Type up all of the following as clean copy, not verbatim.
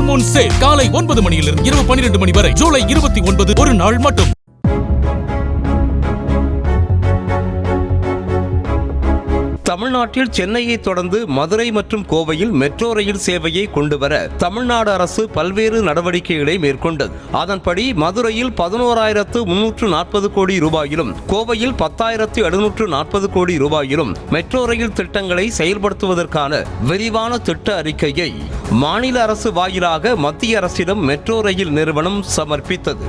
Full Moon sale காலை 9 மணியிலிருந்து இரவு 12 மணி வரை ஜூலை 29 ஒரு நாள் மட்டும். தமிழ்நாட்டில் சென்னையை தொடர்ந்து மதுரை மற்றும் கோவையில் மெட்ரோ ரயில் சேவையை கொண்டுவர தமிழ்நாடு அரசு பல்வேறு நடவடிக்கைகளை மேற்கொண்டது. அதன்படி மதுரையில் 11,340 கோடி ரூபாயிலும் கோவையில் 10,740 கோடி ரூபாயிலும் மெட்ரோ ரயில் திட்டங்களை செயல்படுத்துவதற்கான விரிவான திட்ட அறிக்கையை மாநில அரசு வாயிலாக மத்திய அரசிடம் மெட்ரோ ரயில் நிறுவனம் சமர்ப்பித்தது.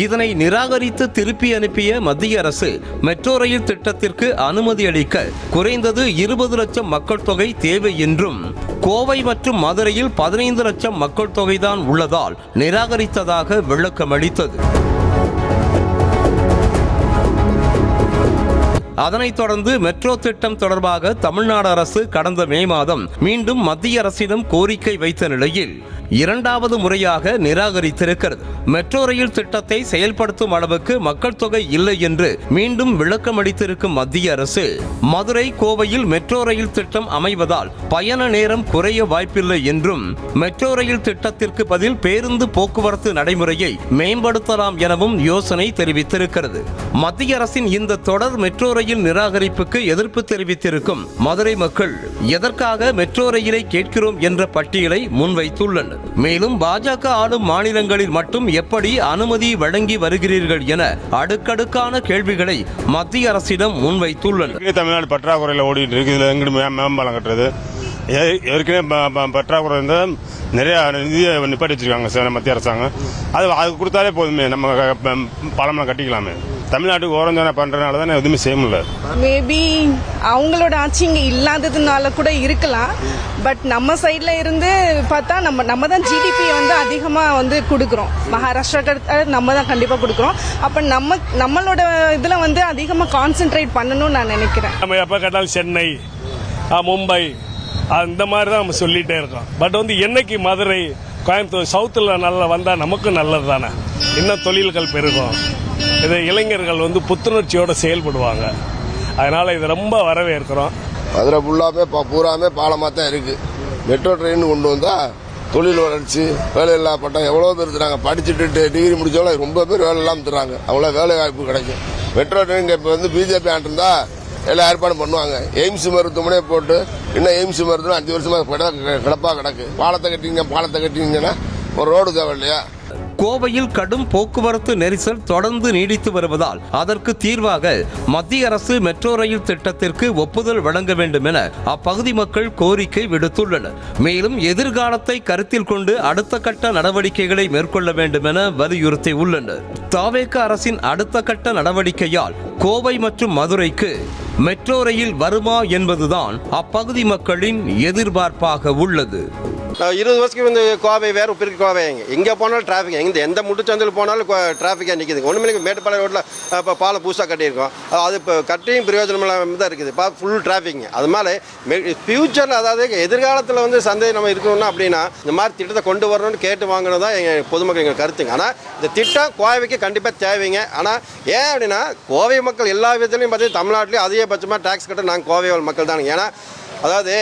இதனை நிராகரித்து திருப்பி அனுப்பிய மத்திய அரசு மெட்ரோ ரயில் திட்டத்திற்கு அனுமதி அளிக்க குறைந்தது 20 லட்சம் மக்கள் தொகை தேவை என்றும் கோவை மற்றும் மதுரையில் 15 லட்சம் மக்கள் தொகைதான் உள்ளதால் நிராகரித்ததாக விளக்கமளித்தது. அதனைத் தொடர்ந்து மெட்ரோ திட்டம் தொடர்பாக தமிழ்நாடு அரசு கடந்த மே மாதம் மீண்டும் மத்திய அரசிடம் கோரிக்கை வைத்த நிலையில் இரண்டாவது முறையாக நிராகரித்திருக்கிறது. மெட்ரோ ரயில் திட்டத்தை செயல்படுத்தும் அளவுக்கு மக்கள் தொகை இல்லை என்று மீண்டும் விளக்கமளித்திருக்கும் மத்திய அரசு மதுரை கோவையில் மெட்ரோ ரயில் திட்டம் அமைவதால் பயண நேரம் குறைய வாய்ப்பில்லை என்றும் மெட்ரோ ரயில் திட்டத்திற்கு பதில் பேருந்து போக்குவரத்து நடைமுறையை மேம்படுத்தலாம் எனவும் யோசனை தெரிவித்திருக்கிறது. மத்திய அரசின் இந்த தொடர் மெட்ரோ ரயில் நிராகரிப்புக்கு எதிர்ப்பு தெரிவித்திருக்கும் மதுரை மக்கள் எதற்காக மெட்ரோ ரயிலை கேட்கிறோம் என்ற பட்டியலை முன்வைத்துள்ளனர். மேலும் பாஜக ஆளும் மாநிலங்களில் மட்டும் எப்படி அனுமதி வழங்கி வருகிறீர்கள் என அடுக்கடுக்கான கேள்விகளை மத்திய அரசிடம் முன்வைத்துள்ளனர். தமிழ்நாடு பற்றாக்குறையில் ஓடிட்டு இருக்கு. இதுல எங்கிட்டு மேம்பாலம் கட்டுறது ஏற்கனவே பற்றாக்குறை இருந்தால் நிறைய நிதியை நிப்பாட்டி வச்சிருக்காங்க மத்திய அரசாங்கம். அது கொடுத்தாலே போதுமே, நம்ம பாலம்லாம் கட்டிக்கலாமே. தமிழ்நாட்டுக்கு ஓரஞ்சான பண்றதுனால தான் எதுவுமே செய்ய முடியல. மேபி அவங்களோட ஆட்சி இங்க இல்லாததுனால கூட இருக்கலாம். பட் நம்ம சைட்ல இருந்து பார்த்தா நம்ம தான் ஜிடிபி வந்து அதிகமா வந்து கொடுக்குறோம். மகாராஷ்டிராக்கு நம்ம தான் கண்டிப்பா கொடுக்குறோம். அப்ப நம்மளோட இதுல வந்து அதிகமா கான்சென்ட்ரேட் பண்ணணும்னு நான் நினைக்கிறேன். நம்ம எப்ப கேட்டாலும் சென்னை, மும்பை அந்த மாதிரி தான் நம்ம சொல்லிட்டே இருக்கோம். பட் வந்து என்னைக்கு மதுரை, கோயம்புத்தூர், சவுத்துல நல்லா வந்தா நமக்கும் நல்லது தானே. இன்னும் தொழில்கள் பெருகும். இது இளைஞர்கள் வந்து புத்துணர்ச்சியோட செயல்படுவாங்க. அதனால இது ரொம்ப வரவேற்கிறோம். மதுரை ஃபுல்லாமே பூராமே பாலமாக தான் இருக்கு. மெட்ரோ ட்ரெயின் கொண்டு வந்தா தொழில் வளர்ச்சி, வேலை இல்லா பட்டம் எவ்வளோ பேர் தராங்க. படிச்சுட்டு டிகிரி முடிச்சவங்கள ரொம்ப பேர் வேலை இல்லாமல் தராங்க. அவ்வளோ வேலை வாய்ப்பு கிடைக்கும். மெட்ரோ ட்ரெயின் இப்போ வந்து பிஜேபி ஆண்டிருந்தா எல்லாம் ஏற்பாடு பண்ணுவாங்க. எய்ம்ஸ் மருத்துவமனையை போட்டு இன்னும் எய்ம்ஸ் மருத்துவம் 5 வருஷமா கிடப்பா கிடக்கு. பாலத்தை கட்டிங்கன்னா ஒரு ரோடு தேவை இல்லையா? கோவையில் கடும் போக்குவரத்து நெரிசல் தொடர்ந்து நீடித்து வருவதால் அதற்கு தீர்வாக மத்திய அரசு மெட்ரோ ரயில் திட்டத்திற்கு ஒப்புதல் வழங்க வேண்டும் என அப்பகுதி மக்கள் கோரிக்கை விடுத்துள்ளனர். மேலும் எதிர்காலத்தை கருத்தில் கொண்டு அடுத்த கட்ட நடவடிக்கைகளை மேற்கொள்ள வேண்டும் என வலியுறுத்தியுள்ளனர். தவேக அரசின் அடுத்த கட்ட நடவடிக்கையால் கோவை மற்றும் மதுரைக்கு மெட்ரோ ரயில் வருமா என்பதுதான் அப்பகுதி மக்களின் எதிர்பார்ப்பாக உள்ளது. 20 வருஷத்துக்கு வந்து கோவை வேறு உப்பிற்கு கோவை எங்கே போனாலும் டிராஃபிக். எந்த முட்டுச்சந்தில் போனாலும் டிராஃபிக்காக நிற்கிது. ஒன்றுமே மேட்டுப்பாளையம் ரோட்டில் இப்போ பாலம் புதுசாக கட்டியிருக்கோம். அது இப்போ கட்டியும் பிரயோஜனம் இல்லாமல் தான் இருக்குது. Full traffic. அது மாதிரி ஃபியூச்சரில், அதாவது எதிர்காலத்தில் வந்து சந்தை நம்ம இருக்கணும்னா அப்படின்னா இந்த மாதிரி திட்டத்தை கொண்டு வரணும்னு கேட்டு வாங்கணும் தான் எங்கள் பொதுமக்கள் எங்கள் கருத்துங்க. ஆனால் இந்த திட்டம் கோவைக்கு கண்டிப்பாக தேவைங்க. ஆனால் ஏன் அப்படின்னா கோவை மக்கள் எல்லா விதத்துலையும் பார்த்து தமிழ்நாட்டிலேயே அதிகபட்சமாக டேக்ஸ் கட்ட நாங்கள் கோவை மக்கள் தானுங்க. ஏன்னா அதாவது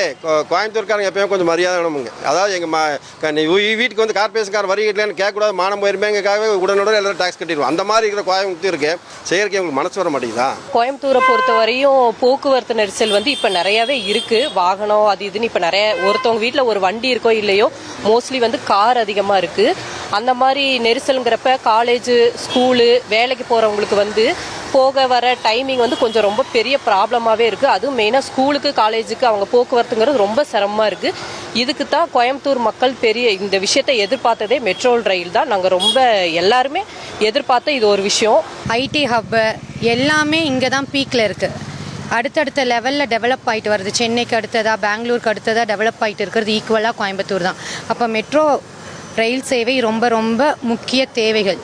கோயம்புத்தூர்காரங்க எப்பயும் கொஞ்சம் மரியாதை வேணுமுங்க. அதாவது எங்கள் வீட்டுக்கு வந்து கார்பரேஷன்கார வரி கட்டலன்னு கேட்கக்கூடாது, மானம் போயிருமேங்கிறக்காகவே உடனுடன் எல்லாரும் டேக்ஸ் கட்டிடுவோம். அந்த மாதிரி இருக்கிற கோயம்புத்தூர் இருக்கு. செயற்கை உங்களுக்கு மனசு வர மாட்டேங்குதா? கோயம்புத்தூரை பொறுத்த வரையும் போக்குவரத்து நெரிசல் வந்து இப்போ நிறையவே இருக்கு. வாகனம் அது இதுன்னு இப்போ நிறைய, ஒருத்தவங்க வீட்டில் ஒரு வண்டி இருக்கோ இல்லையோ மோஸ்ட்லி வந்து கார் அதிகமாக இருக்கு. அந்த மாதிரி நெரிசலுங்கிறப்ப காலேஜ், ஸ்கூலு, வேலைக்கு போகிறவங்களுக்கு வந்து போக வர டைமிங் வந்து கொஞ்சம் ரொம்ப பெரிய ப்ராப்ளமாகவே இருக்குது. அதுவும் மெயினாக ஸ்கூலுக்கு, காலேஜுக்கு அவங்க போக்குவரத்துங்கிறது ரொம்ப சிரமமாக இருக்குது. இதுக்கு தான் கோயம்புத்தூர் மக்கள் பெரிய இந்த விஷயத்தை எதிர்பார்த்ததே மெட்ரோ ரயில் தான். நாங்கள் ரொம்ப எல்லாருமே எதிர்பார்த்த இது ஒரு விஷயம். ஐடி ஹப்பு எல்லாமே இங்கே தான் பீக்கில் இருக்குது. அடுத்தடுத்த லெவலில் டெவலப் ஆகிட்டு வருது. சென்னைக்கு அடுத்ததாக, பெங்களூருக்கு அடுத்ததாக டெவலப் ஆகிட்டு இருக்கிறது ஈக்குவலாக கோயம்புத்தூர் தான். அப்போ மெட்ரோ ரயில் சேவை ரொம்ப ரொம்ப முக்கிய தேவைகள்.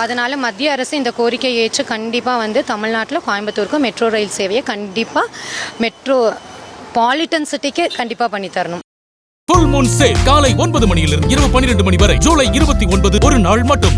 அதனால் மத்திய அரசு இந்த கோரிக்கையை ஏற்று கண்டிப்பாக வந்து தமிழ்நாட்டில் கோயம்புத்தூருக்கு மெட்ரோ ரயில் சேவையை கண்டிப்பாக மெட்ரோ பாலிட்டன் சிட்டிக்கு கண்டிப்பாக பண்ணி தரணும். ஃபுல் மூன் சேல் காலை 9 மணியிலிருந்து இரவு 12 மணி வரை ஜூலை 29 ஒரு நாள் மட்டும்.